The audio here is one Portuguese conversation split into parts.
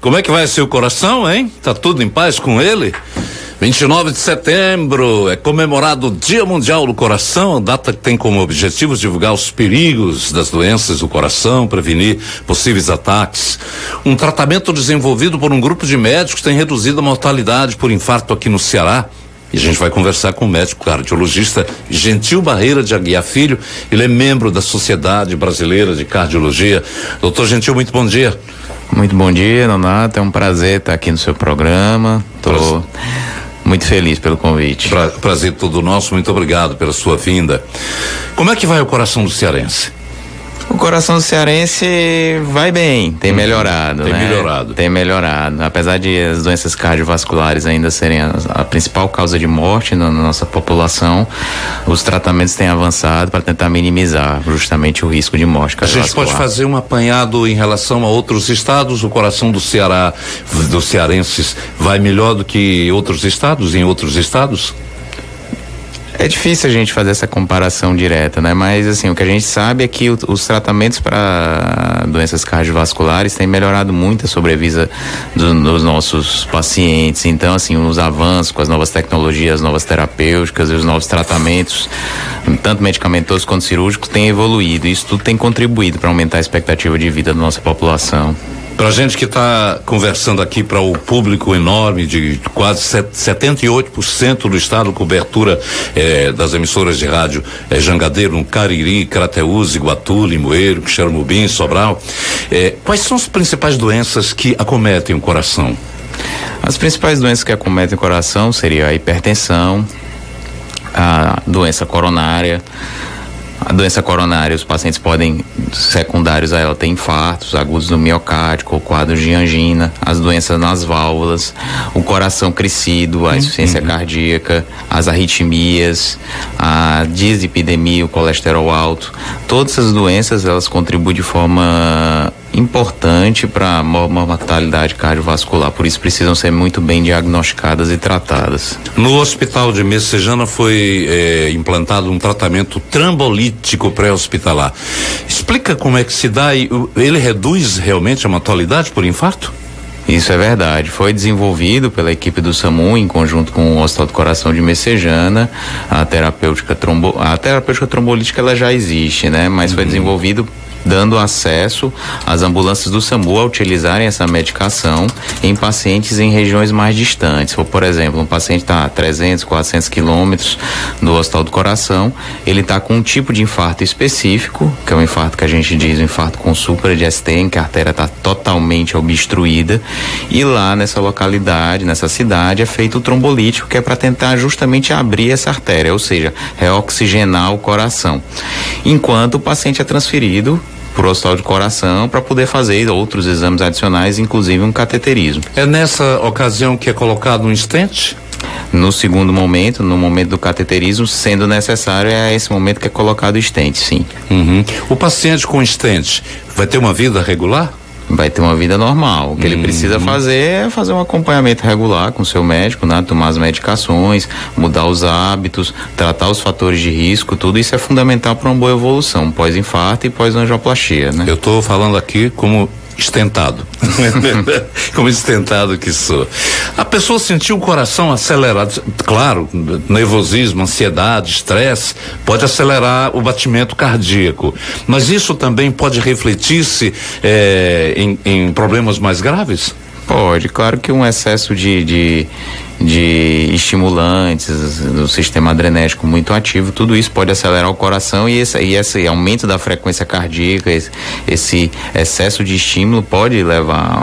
como é que vai ser o coração, hein? Tá tudo em paz com ele? 29 de setembro é comemorado o Dia Mundial do Coração, data que tem como objetivo divulgar os perigos das doenças do coração, prevenir possíveis ataques. Um tratamento desenvolvido por um grupo de médicos tem reduzido a mortalidade por infarto aqui no Ceará. E a gente vai conversar com o médico cardiologista Gentil Barreira de Aguiar Filho. Ele é membro da Sociedade Brasileira de Cardiologia. Doutor Gentil, muito bom dia. Muito bom dia, Nonato. É um prazer estar aqui no seu programa. Estou muito feliz pelo convite. Prazer todo nosso, muito obrigado pela sua vinda. Como é que vai o coração do cearense? O coração do cearense vai bem, tem melhorado, Tem melhorado. Tem melhorado. Apesar de as doenças cardiovasculares ainda serem a principal causa de morte na nossa população, os tratamentos têm avançado para tentar minimizar justamente o risco de morte cardiovascular. A gente pode fazer um apanhado em relação a outros estados? O coração do Ceará, dos cearenses, vai melhor do que outros estados, em outros estados? É difícil a gente fazer essa comparação direta, né? Mas, assim, o que a gente sabe é que os tratamentos para doenças cardiovasculares têm melhorado muito a sobrevida dos nossos pacientes. Então, assim, os avanços com as novas tecnologias, as novas terapêuticas e os novos tratamentos, tanto medicamentosos quanto cirúrgicos, têm evoluído. Isso tudo tem contribuído para aumentar a expectativa de vida da nossa população. Pra gente que está conversando aqui para o público enorme de quase 78% do estado, cobertura das emissoras de rádio Jangadeiro, no Cariri, Crateús, Iguatu, Limoeiro, Xaramubim, Sobral. Quais são as principais doenças que acometem o coração? As principais doenças que acometem o coração seria a hipertensão, a doença coronária. A doença coronária, os pacientes podem, secundários a ela, ter infartos agudos do miocárdio ou quadros de angina, as doenças nas válvulas, o coração crescido, a insuficiência cardíaca, as arritmias, a dislipidemia, o colesterol alto. Todas essas doenças, elas contribuem de forma importante para a mortalidade cardiovascular, por isso precisam ser muito bem diagnosticadas e tratadas. No hospital de Messejana foi implantado um tratamento trombolítico pré-hospitalar. Explica como é que se dá, ele reduz realmente a mortalidade por infarto? Isso é verdade, foi desenvolvido pela equipe do SAMU em conjunto com o Hospital do Coração de Messejana. A terapêutica trombolítica ela já existe, né? Mas foi desenvolvido dando acesso às ambulâncias do SAMU a utilizarem essa medicação em pacientes em regiões mais distantes. Por exemplo, um paciente está a 300, 400 quilômetros do Hospital do Coração, ele está com um tipo de infarto específico, que é um infarto que a gente diz, um infarto com supra-DST, em que a artéria está totalmente obstruída, e lá nessa localidade, nessa cidade, é feito o trombolítico, que é para tentar justamente abrir essa artéria, ou seja, reoxigenar o coração. Enquanto o paciente é transferido para o Hospital de Coração para poder fazer outros exames adicionais, inclusive um cateterismo. É nessa ocasião que é colocado um stent? No segundo momento, no momento do cateterismo, sendo necessário, é esse momento que é colocado o stent, sim. O paciente com stent vai ter uma vida regular? Vai ter uma vida normal. O que ele precisa fazer é fazer um acompanhamento regular com o seu médico, né? Tomar as medicações, mudar os hábitos, tratar os fatores de risco, tudo isso é fundamental para uma boa evolução, pós-infarto e pós-angioplastia, né? Eu estou falando aqui como estentado. Como estentado que sou. A pessoa sentiu o coração acelerado, claro, nervosismo, ansiedade, estresse, pode acelerar o batimento cardíaco, mas isso também pode refletir-se em problemas mais graves? Pode, claro que um excesso de estimulantes, do sistema adrenérgico muito ativo, tudo isso pode acelerar o coração e esse aumento da frequência cardíaca, esse excesso de estímulo pode levar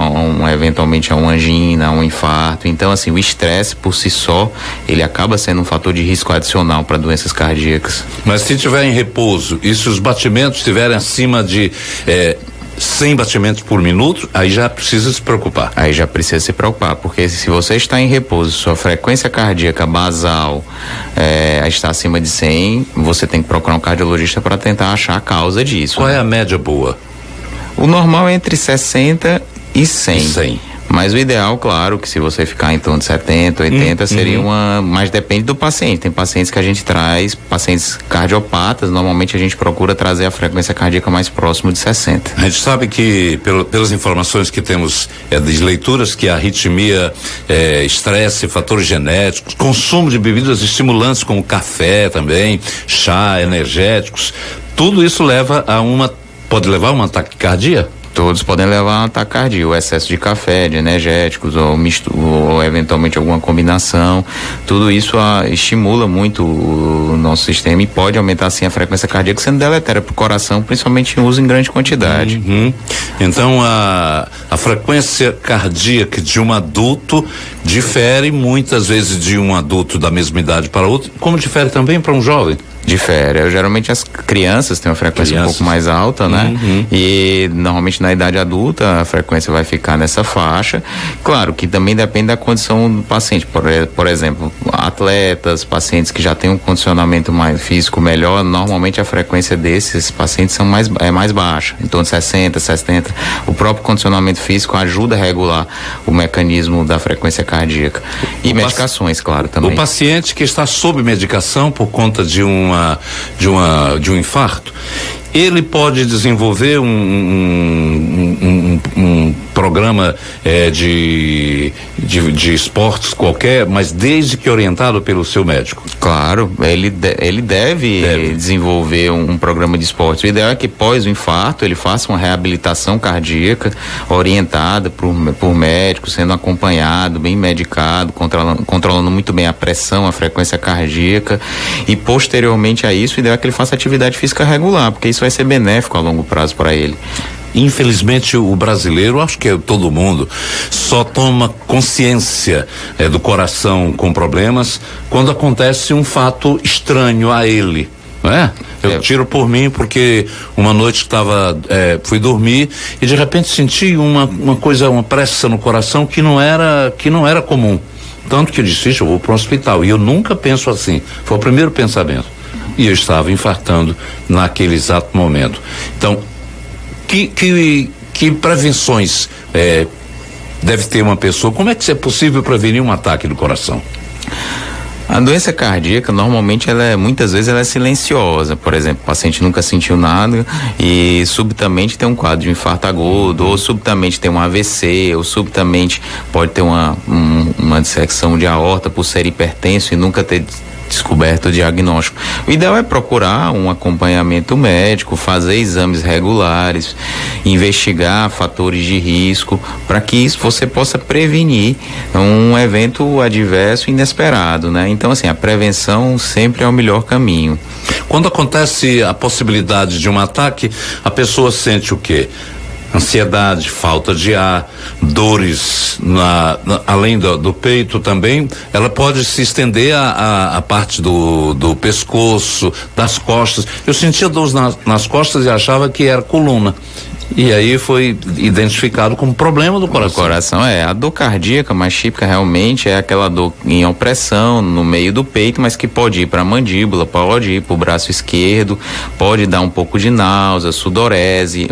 eventualmente a uma angina, a um infarto. Então, assim, o estresse por si só, ele acaba sendo um fator de risco adicional para doenças cardíacas. Mas se tiver em repouso e se os batimentos estiverem acima de 100 batimentos por minuto, aí já precisa se preocupar. Aí já precisa se preocupar, porque se você está em repouso, sua frequência cardíaca basal está acima de 100, você tem que procurar um cardiologista para tentar achar a causa disso. Qual é a média boa? O normal é entre 60 e 100. Mas o ideal, claro, que se você ficar em torno de 70, 80, seria mas depende do paciente. Tem pacientes que a gente traz, pacientes cardiopatas, normalmente a gente procura trazer a frequência cardíaca mais próximo de 60. A gente sabe que, pelas informações que temos de leituras, que a arritmia, estresse, fatores genéticos, consumo de bebidas estimulantes como café também, chá, energéticos, tudo isso pode levar a uma taquicardia? Todos podem levar a um ataque cardíaco, o excesso de café, de energéticos ou eventualmente alguma combinação, tudo isso estimula muito o nosso sistema e pode aumentar assim a frequência cardíaca, sendo deletéria para o coração, principalmente em uso em grande quantidade. Então a frequência cardíaca de um adulto difere muitas vezes de um adulto da mesma idade para outro, como difere também para um jovem? Difere. Geralmente as crianças têm uma frequência um pouco mais alta, né? E normalmente na idade adulta a frequência vai ficar nessa faixa. Claro que também depende da condição do paciente. Por exemplo, atletas, pacientes que já têm um condicionamento mais físico melhor, normalmente a frequência desses pacientes é mais baixa, em torno de 60, 70. O próprio condicionamento físico ajuda a regular o mecanismo da frequência cardíaca. E medicações, claro, também. O paciente que está sob medicação por conta de um infarto, ele pode desenvolver um programa de esportes qualquer, mas desde que orientado pelo seu médico. Claro, ele deve desenvolver um programa de esportes. O ideal é que pós o infarto ele faça uma reabilitação cardíaca orientada por médico, sendo acompanhado, bem medicado, controlando muito bem a pressão, a frequência cardíaca, e posteriormente a isso, o ideal é que ele faça atividade física regular, porque isso vai ser benéfico a longo prazo para ele. Infelizmente o brasileiro, acho que todo mundo, só toma consciência do coração com problemas quando acontece um fato estranho a ele, não é? Eu tiro por mim porque uma noite fui dormir e de repente senti uma pressa no coração que não era comum, tanto que eu disse, eu vou para um hospital, e eu nunca penso assim, foi o primeiro pensamento, e eu estava infartando naquele exato momento. Então, que prevenções deve ter uma pessoa? Como é que é possível prevenir um ataque do coração? A doença cardíaca, normalmente, muitas vezes ela é silenciosa. Por exemplo, o paciente nunca sentiu nada e subitamente tem um quadro de infarto agudo, ou subitamente tem um AVC, ou subitamente pode ter uma dissecção de aorta por ser hipertenso e nunca ter descoberto o diagnóstico. O ideal é procurar um acompanhamento médico, fazer exames regulares, investigar fatores de risco, para que isso você possa prevenir um evento adverso inesperado, né? Então, assim, a prevenção sempre é o melhor caminho. Quando acontece a possibilidade de um ataque, a pessoa sente o quê? Ansiedade, falta de ar, dores além do peito também. Ela pode se estender a parte do pescoço, das costas. Eu sentia dores nas costas e achava que era coluna. E aí foi identificado como problema do coração. O coração a dor cardíaca mais típica realmente é aquela dor em opressão no meio do peito, mas que pode ir para a mandíbula, pode ir para o braço esquerdo, pode dar um pouco de náusea, sudorese,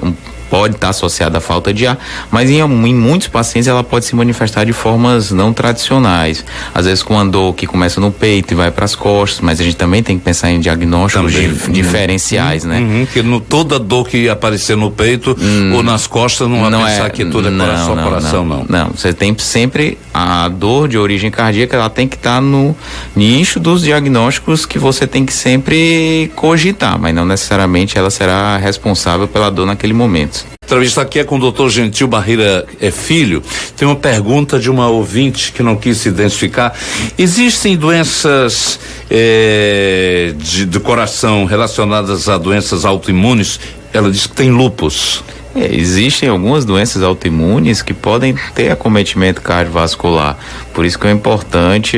pode estar associada à falta de ar, mas em muitos pacientes ela pode se manifestar de formas não tradicionais. Às vezes com uma dor que começa no peito e vai para as costas, mas a gente também tem que pensar em diagnósticos diferenciais, né? Que toda dor que aparecer no peito ou nas costas não vai pensar que tudo é só coração, não. Não, você tem sempre a dor de origem cardíaca, ela tem que estar no nicho dos diagnósticos que você tem que sempre cogitar, mas não necessariamente ela será responsável pela dor naquele momento. A entrevista aqui é com o Dr. Gentil Barreira Filho. Tem uma pergunta de uma ouvinte que não quis se identificar. Existem doenças de coração relacionadas a doenças autoimunes? Ela diz que tem lúpus. Existem algumas doenças autoimunes que podem ter acometimento cardiovascular. Por isso que é importante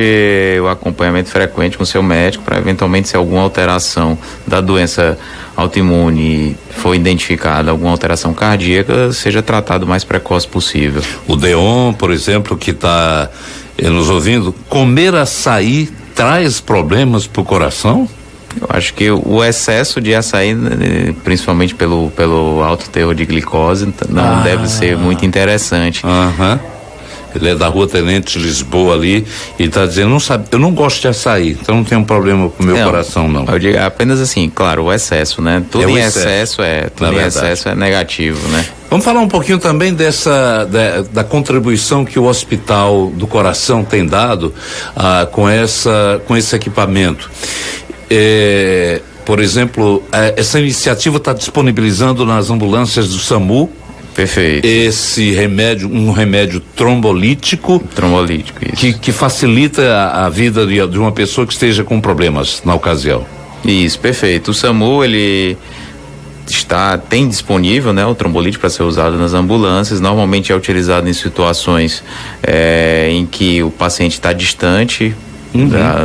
o acompanhamento frequente com o seu médico para eventualmente, se alguma alteração da doença autoimune for identificada, alguma alteração cardíaca, seja tratado o mais precoce possível. O Deon, por exemplo, que está nos ouvindo, comer açaí traz problemas para o coração? Eu acho que o excesso de açaí, principalmente pelo alto teor de glicose, não deve ser muito interessante. Ele é da Rua Tenente Lisboa ali e está dizendo, não sabe, eu não gosto de açaí, então não tem um problema com o meu coração, não. Eu digo apenas assim, claro, o excesso, né? Tudo em excesso é negativo, né? Vamos falar um pouquinho também da contribuição que o Hospital do Coração tem dado com esse equipamento. Por exemplo, essa iniciativa está disponibilizando nas ambulâncias do SAMU. Perfeito. Esse remédio, um remédio trombolítico. Trombolítico, isso. Que facilita a vida de uma pessoa que esteja com problemas na ocasião. Isso, perfeito. O SAMU, ele tem disponível, né, o trombolítico para ser usado nas ambulâncias. Normalmente é utilizado em situações em que o paciente está distante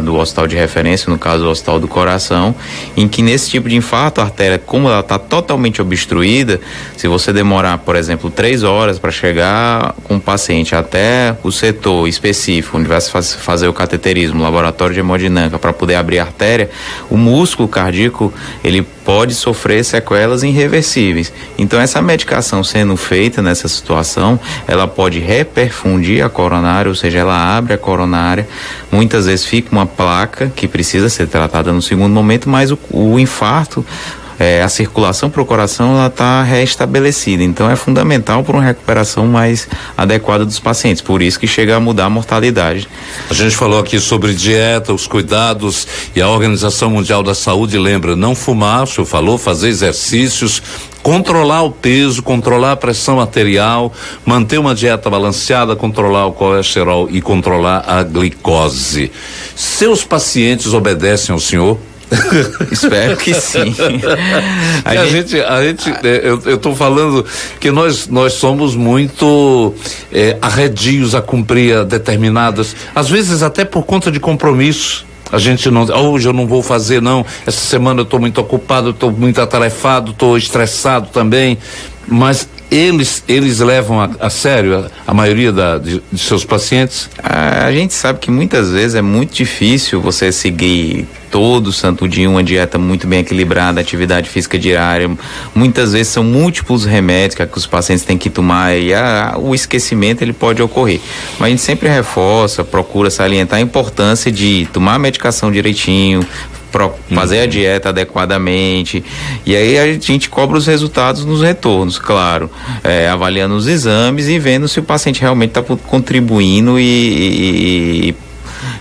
do hospital de referência, no caso o Hospital do Coração, em que nesse tipo de infarto, a artéria, como ela está totalmente obstruída, se você demorar, por exemplo, 3 horas para chegar com o paciente até o setor específico, onde vai se fazer o cateterismo, o laboratório de hemodinâmica, para poder abrir a artéria, o músculo cardíaco, ele pode sofrer sequelas irreversíveis. Então, essa medicação sendo feita nessa situação, ela pode reperfundir a coronária, ou seja, ela abre a coronária, muitas vezes fica uma placa que precisa ser tratada no segundo momento, mas o infarto, a circulação para o coração, ela está restabelecida. Então é fundamental para uma recuperação mais adequada dos pacientes. Por isso que chega a mudar a mortalidade. A gente falou aqui sobre dieta, os cuidados, e a Organização Mundial da Saúde lembra não fumar, o senhor falou, fazer exercícios, controlar o peso, controlar a pressão arterial, manter uma dieta balanceada, controlar o colesterol e controlar a glicose. Seus pacientes obedecem ao senhor? Espero que sim. Eu estou falando que nós somos muito arredios a cumprir determinadas, às vezes até por conta de compromisso. A gente não, hoje eu não vou fazer não, essa semana eu estou muito ocupado, estou muito atarefado, estou estressado também, mas eles levam a sério a maioria de seus pacientes? A gente sabe que muitas vezes é muito difícil você seguir todo santo dia uma dieta muito bem equilibrada, atividade física diária. Muitas vezes são múltiplos remédios que os pacientes têm que tomar e o esquecimento ele pode ocorrer. Mas a gente sempre reforça, procura salientar a importância de tomar a medicação direitinho, fazer a dieta adequadamente, e aí a gente cobra os resultados nos retornos, claro, avaliando os exames e vendo se o paciente realmente está contribuindo e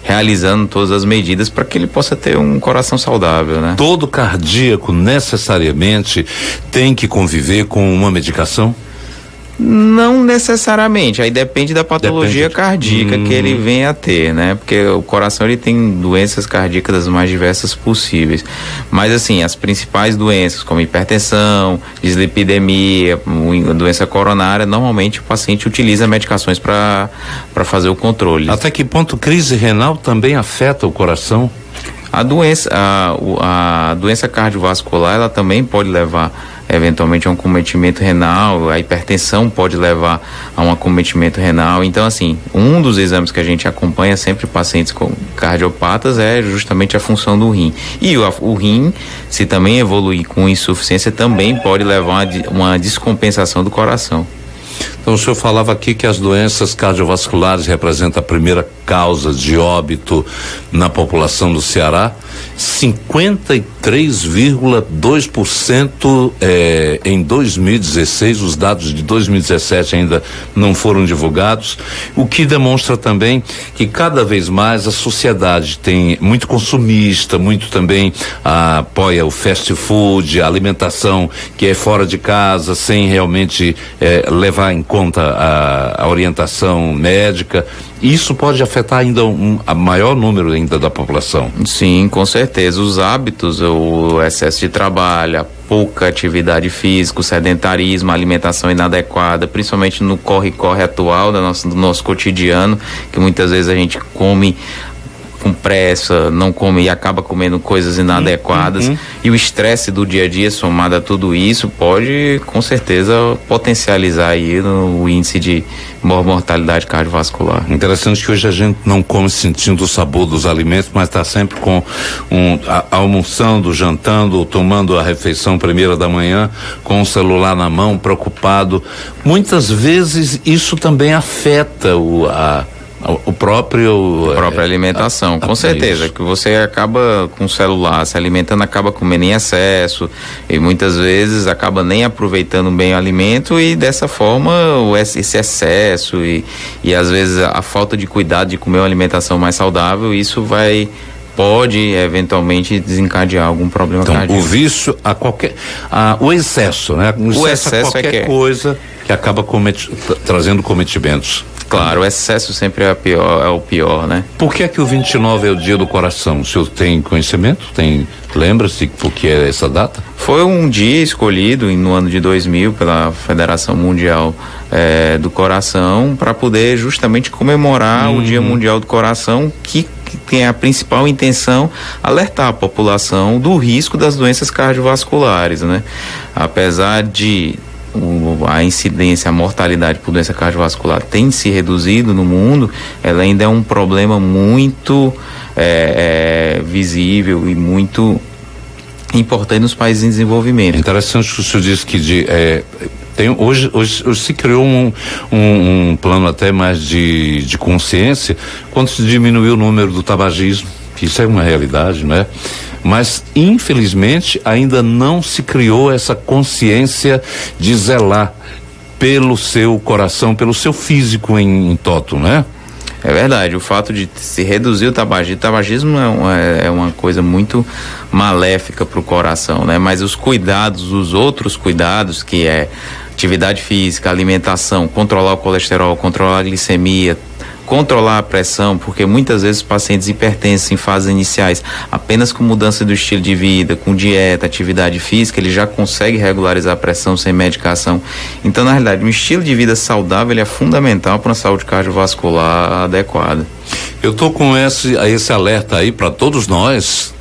realizando todas as medidas para que ele possa ter um coração saudável, né? Todo cardíaco necessariamente tem que conviver com uma medicação? Não necessariamente, aí depende da patologia cardíaca que ele vem a ter, né? Porque o coração ele tem doenças cardíacas das mais diversas possíveis. Mas assim, as principais doenças como hipertensão, dislipidemia, doença coronária, normalmente o paciente utiliza medicações para fazer o controle. Até que ponto crise renal também afeta o coração? A doença cardiovascular, ela também pode levar eventualmente a um acometimento renal, a hipertensão pode levar a um acometimento renal. Então, assim, um dos exames que a gente acompanha sempre pacientes com cardiopatas é justamente a função do rim. E o rim, se também evoluir com insuficiência, também pode levar a uma descompensação do coração. Então o senhor falava aqui que as doenças cardiovasculares representam a primeira causa de óbito na população do Ceará, 53,2% em 2016, os dados de 2017 ainda não foram divulgados, o que demonstra também que cada vez mais a sociedade tem muito consumista, muito também apoia o fast food, a alimentação que é fora de casa, sem realmente levar em conta a orientação médica. Isso pode afetar ainda a maior número ainda da população. Sim, com certeza. Os hábitos, o excesso de trabalho, a pouca atividade física, o sedentarismo, a alimentação inadequada, principalmente no corre-corre atual do nosso cotidiano, que muitas vezes a gente come com pressa, não come e acaba comendo coisas inadequadas, e o estresse do dia a dia somado a tudo isso pode com certeza potencializar aí o índice de mortalidade cardiovascular. Interessante que hoje a gente não come sentindo o sabor dos alimentos, mas está sempre com almoçando, jantando, tomando a refeição primeira da manhã, com o celular na mão, preocupado. Muitas vezes isso também afeta a própria alimentação, com certeza, que você acaba com o celular se alimentando, acaba comendo em excesso e muitas vezes acaba nem aproveitando bem o alimento, e dessa forma esse excesso e às vezes a falta de cuidado de comer uma alimentação mais saudável, isso pode eventualmente desencadear algum problema cardíaco. O vício o excesso, né? O excesso a qualquer coisa que acaba trazendo cometimentos. Claro, o excesso sempre é o pior, né? Por que o 29 é o dia do coração? O senhor tem conhecimento? Lembra-se por que é essa data? Foi um dia escolhido no ano de 2000 pela Federação Mundial do Coração para poder justamente comemorar o Dia Mundial do Coração, que tem a principal intenção alertar a população do risco das doenças cardiovasculares, né? Apesar de a incidência, a mortalidade por doença cardiovascular tem se reduzido no mundo, ela ainda é um problema muito visível e muito importante nos países em desenvolvimento. Interessante que o senhor disse que hoje se criou um plano até mais de consciência quando se diminuiu o número do tabagismo, que isso é uma realidade, não é? Mas, infelizmente, ainda não se criou essa consciência de zelar pelo seu coração, pelo seu físico em toto, né? É verdade, o fato de se reduzir o tabagismo é uma coisa muito maléfica para o coração, né? Mas os outros cuidados, que é atividade física, alimentação, controlar o colesterol, controlar a glicemia, controlar a pressão, porque muitas vezes os pacientes hipertensos em fases iniciais, apenas com mudança do estilo de vida, com dieta, atividade física, ele já consegue regularizar a pressão sem medicação. Então, na realidade, um estilo de vida saudável ele é fundamental para uma saúde cardiovascular adequada. Eu tô com esse alerta aí para todos nós,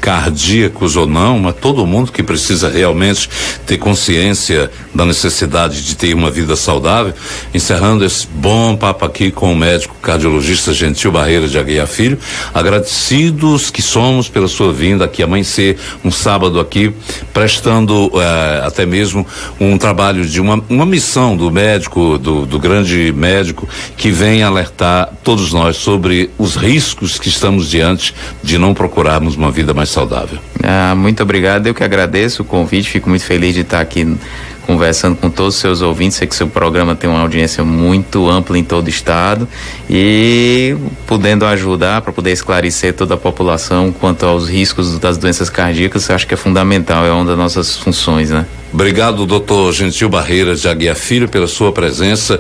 cardíacos ou não, mas todo mundo que precisa realmente ter consciência da necessidade de ter uma vida saudável. Encerrando esse bom papo aqui com o médico cardiologista Gentil Barreira de Aguiar Filho, agradecidos que somos pela sua vinda aqui amanhecer um sábado aqui, prestando até mesmo um trabalho de uma missão do médico, do grande médico, que vem alertar todos nós sobre os riscos que estamos diante de não procurarmos uma vida mais saudável. Muito obrigado, eu que agradeço o convite, fico muito feliz de estar aqui conversando com todos os seus ouvintes. Sei que seu programa tem uma audiência muito ampla em todo o estado e podendo ajudar para poder esclarecer toda a população quanto aos riscos das doenças cardíacas, eu acho que é fundamental, é uma das nossas funções, né? Obrigado, doutor Gentil Barreira de Aguiar Filho, pela sua presença.